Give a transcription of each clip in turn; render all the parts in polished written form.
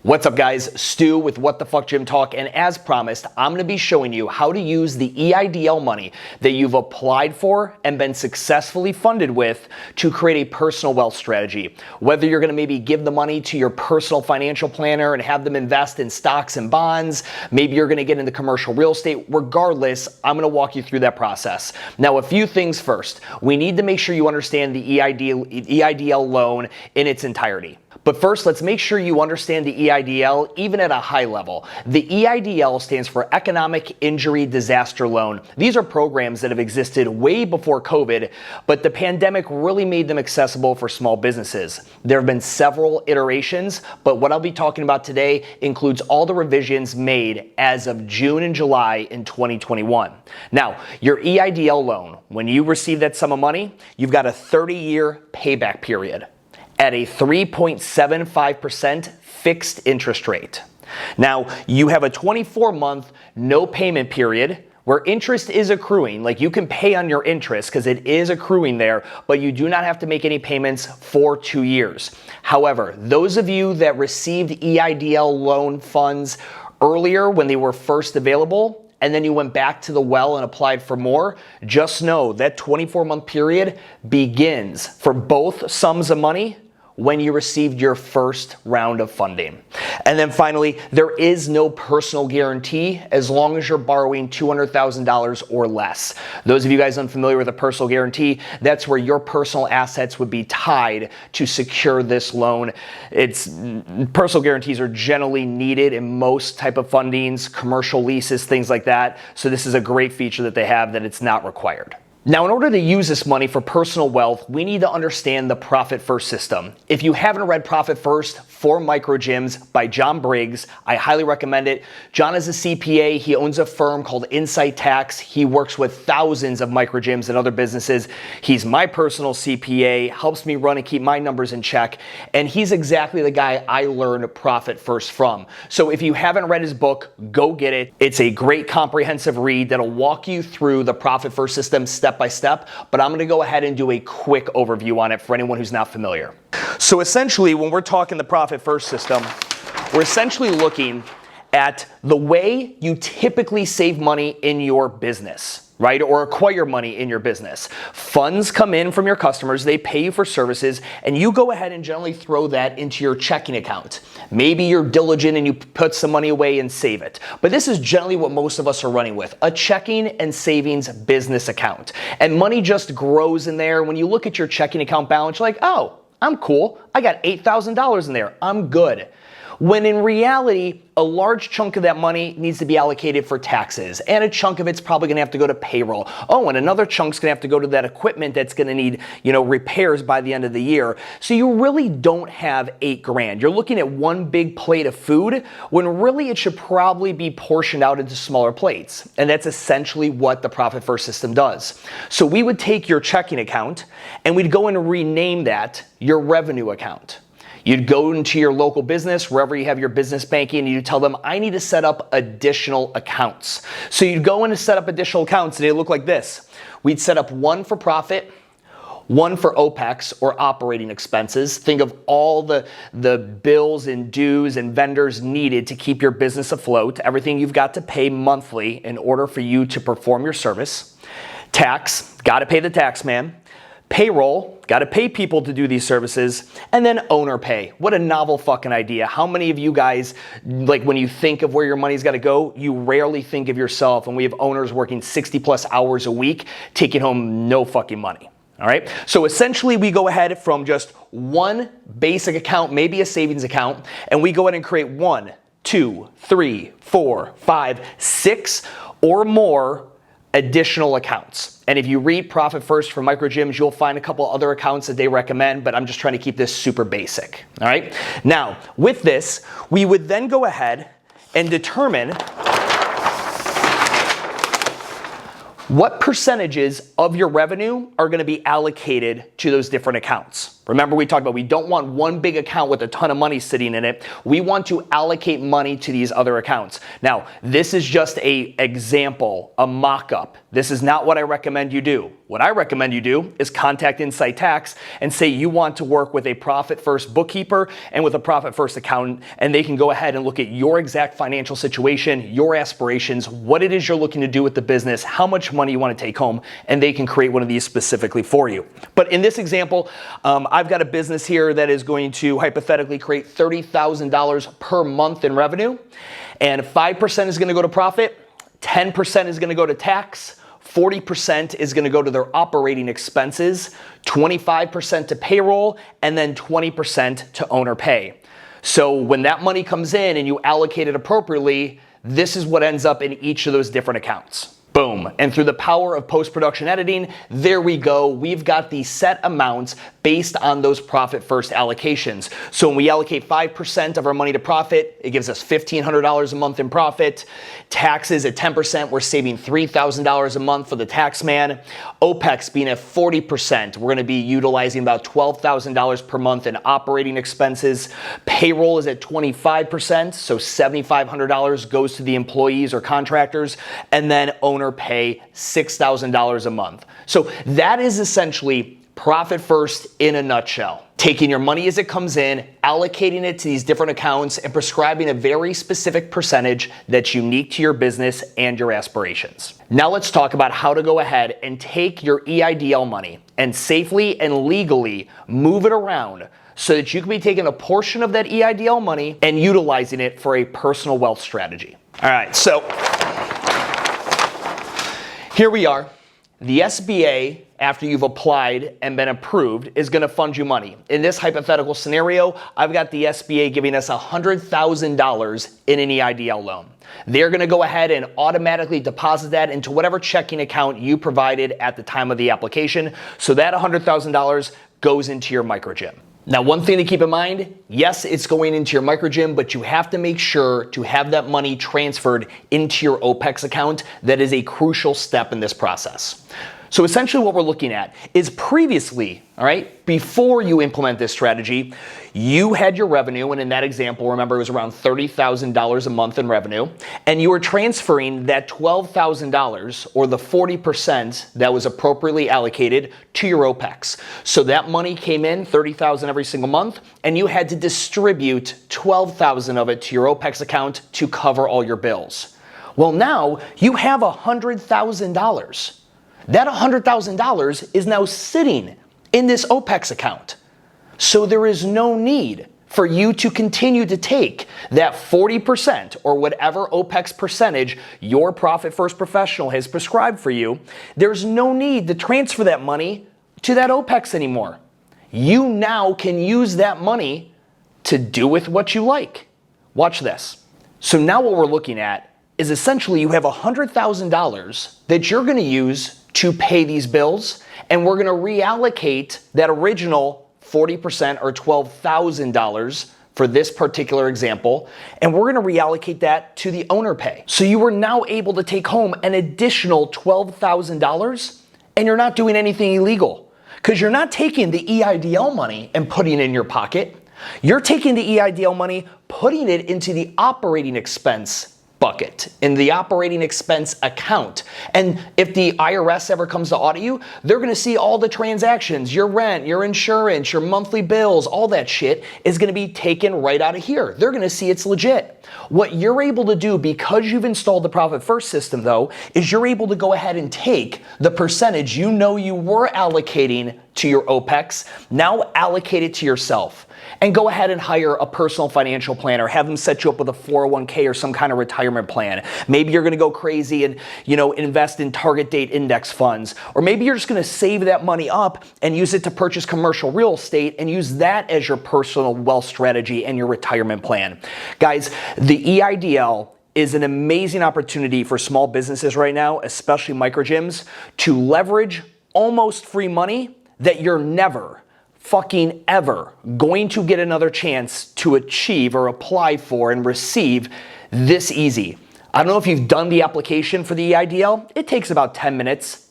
What's up guys, Stu with What the Fuck Gym Talk, and as promised, I'm gonna be showing you how to use the EIDL money that you've applied for and been successfully funded with to create a personal wealth strategy. Whether you're gonna maybe give the money to your personal financial planner and have them invest in stocks and bonds, maybe you're gonna get into commercial real estate, regardless, I'm gonna walk you through that process. Now, a few things first. We need to make sure you understand the EIDL loan in its entirety. But first, let's make sure you understand the EIDL even at a high level. The EIDL stands for Economic Injury Disaster Loan. These are programs that have existed way before COVID, but the pandemic really made them accessible for small businesses. There have been several iterations, but what I'll be talking about today includes all the revisions made as of June and July in 2021. Now, your EIDL loan, when you receive that sum of money, you've got a 30-year payback period at a 3.75% fixed interest rate. Now, you have a 24-month no payment period where interest is accruing. Like, you can pay on your interest because it is accruing there, but you do not have to make any payments for 2 years. However, those of you that received EIDL loan funds earlier when they were first available, and then you went back to the well and applied for more, just know that 24-month period begins for both sums of money when you received your first round of funding. And then finally, there is no personal guarantee as long as you're borrowing $200,000 or less. Those of you guys unfamiliar with a personal guarantee, that's where your personal assets would be tied to secure this loan. Personal guarantees are generally needed in most type of fundings, commercial leases, things like that. So this is a great feature that they have that it's not required. Now, in order to use this money for personal wealth, we need to understand the Profit First system. If you haven't read Profit First for Micro Gyms by John Briggs, I highly recommend it. John is a CPA. He owns a firm called Insight Tax. He works with thousands of micro gyms and other businesses. He's my personal CPA, helps me run and keep my numbers in check, and he's exactly the guy I learned Profit First from. So if you haven't read his book, go get it. It's a great comprehensive read that'll walk you through the Profit First system step by step, but I'm gonna go ahead and do a quick overview on it for anyone who's not familiar. So essentially, when we're talking the Profit First system, we're essentially looking at the way you typically save money in your business, right? Or acquire money in your business. Funds come in from your customers, they pay you for services, and you go ahead and generally throw that into your checking account. Maybe you're diligent and you put some money away and save it. But this is generally what most of us are running with, a checking and savings business account. And money just grows in there. When you look at your checking account balance, you're like, oh, I'm cool. I got $8,000 in there. I'm good. When in reality, a large chunk of that money needs to be allocated for taxes, and a chunk of it's probably gonna have to go to payroll. Oh, and another chunk's gonna have to go to that equipment that's gonna need, repairs by the end of the year. So you really don't have $8 grand. You're looking at one big plate of food when really it should probably be portioned out into smaller plates. And that's essentially what the Profit First system does. So we would take your checking account and we'd go and rename that your revenue account. You'd go into your local business, wherever you have your business banking, and you tell them, I need to set up additional accounts. So you'd go in and set up additional accounts, and they look like this. We'd set up one for profit, one for OPEX or operating expenses. Think of all the bills and dues and vendors needed to keep your business afloat, everything you've got to pay monthly in order for you to perform your service. Tax, gotta pay the tax man. Payroll, got to pay people to do these services, and then owner pay. What a novel fucking idea. How many of you guys, like when you think of where your money's got to go, you rarely think of yourself, and we have owners working 60 plus hours a week, taking home no fucking money. All right. So essentially we go ahead from just one basic account, maybe a savings account, and we go ahead and create 1, 2, 3, 4, 5, 6 or more additional accounts. And if you read Profit First for Micro Gyms, you'll find a couple other accounts that they recommend, but I'm just trying to keep this super basic. All right. Now, with this, we would then go ahead and determine what percentages of your revenue are going to be allocated to those different accounts. Remember, we talked about we don't want one big account with a ton of money sitting in it. We want to allocate money to these other accounts. Now, this is just an example, a mock-up. This is not what I recommend you do. What I recommend you do is contact Insight Tax and say you want to work with a profit-first bookkeeper and with a profit-first accountant, and they can go ahead and look at your exact financial situation, your aspirations, what it is you're looking to do with the business, how much money you want to take home, and they can create one of these specifically for you. But in this example, I've got a business here that is going to hypothetically create $30,000 per month in revenue, and 5% is going to go to profit, 10% is going to go to tax, 40% is going to go to their operating expenses, 25% to payroll, and then 20% to owner pay. So when that money comes in and you allocate it appropriately, this is what ends up in each of those different accounts. Boom. And through the power of post-production editing, there we go. We've got the set amounts based on those profit-first allocations. So when we allocate 5% of our money to profit, it gives us $1,500 a month in profit. Taxes at 10%, we're saving $3,000 a month for the tax man. OPEX being at 40%, we're going to be utilizing about $12,000 per month in operating expenses. Payroll is at 25%, so $7,500 goes to the employees or contractors. And then owner pay $6,000 a month. So that is essentially profit first in a nutshell. Taking your money as it comes in, allocating it to these different accounts, and prescribing a very specific percentage that's unique to your business and your aspirations. Now let's talk about how to go ahead and take your EIDL money and safely and legally move it around so that you can be taking a portion of that EIDL money and utilizing it for a personal wealth strategy. All right, so here we are. The SBA, after you've applied and been approved, is going to fund you money. In this hypothetical scenario, I've got the SBA giving us $100,000 in an EIDL loan. They're going to go ahead and automatically deposit that into whatever checking account you provided at the time of the application. So that $100,000 goes into your micro gym. Now, one thing to keep in mind, yes, it's going into your micro gym, but you have to make sure to have that money transferred into your OPEX account. That is a crucial step in this process. So essentially what we're looking at is previously, all right, before you implement this strategy, you had your revenue, and in that example, remember, it was around $30,000 a month in revenue, and you were transferring that $12,000 or the 40% that was appropriately allocated to your OPEX. So that money came in, $30,000 every single month, and you had to distribute $12,000 of it to your OPEX account to cover all your bills. Well, now you have $100,000. That $100,000 is now sitting in this OPEX account. So there is no need for you to continue to take that 40% or whatever OPEX percentage your Profit First professional has prescribed for you. There's no need to transfer that money to that OPEX anymore. You now can use that money to do with what you like. Watch this. So now what we're looking at is essentially you have $100,000 that you're going to use to pay these bills, and we're going to reallocate that original 40% or $12,000 for this particular example, and we're going to reallocate that to the owner pay. So you are now able to take home an additional $12,000, and you're not doing anything illegal because you're not taking the EIDL money and putting it in your pocket. You're taking the EIDL money, putting it into the operating expense bucket, in the operating expense account. And if the IRS ever comes to audit you, they're going to see all the transactions, your rent, your insurance, your monthly bills, all that shit is going to be taken right out of here. They're going to see it's legit. What you're able to do because you've installed the Profit First system, though, is you're able to go ahead and take the percentage you know you were allocating to your OPEX, now allocate it to yourself. And go ahead and hire a personal financial planner. Have them set you up with a 401k or some kind of retirement plan. Maybe you're going to go crazy and, invest in target date index funds. Or maybe you're just going to save that money up and use it to purchase commercial real estate and use that as your personal wealth strategy and your retirement plan. Guys, the EIDL is an amazing opportunity for small businesses right now, especially micro gyms, to leverage almost free money that you're never fucking ever going to get another chance to achieve or apply for and receive this easy. I don't know if you've done the application for the EIDL. It takes about 10 minutes.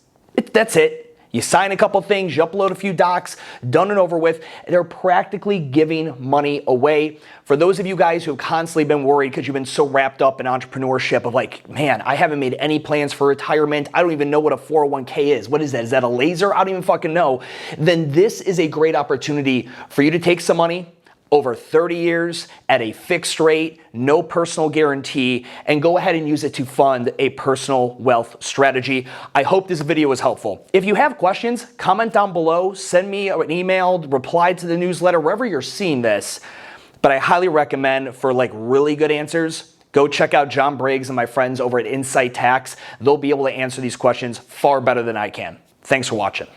That's it. You sign a couple things, you upload a few docs, done and over with. They're practically giving money away. For those of you guys who have constantly been worried because you've been so wrapped up in entrepreneurship of like, man, I haven't made any plans for retirement. I don't even know what a 401k is. What is that? Is that a laser? I don't even fucking know. Then this is a great opportunity for you to take some money over 30 years at a fixed rate, no personal guarantee, and go ahead and use it to fund a personal wealth strategy. I hope this video was helpful. If you have questions, comment down below, send me an email, reply to the newsletter, wherever you're seeing this. But I highly recommend, for like really good answers, go check out John Briggs and my friends over at Insight Tax. They'll be able to answer these questions far better than I can. Thanks for watching.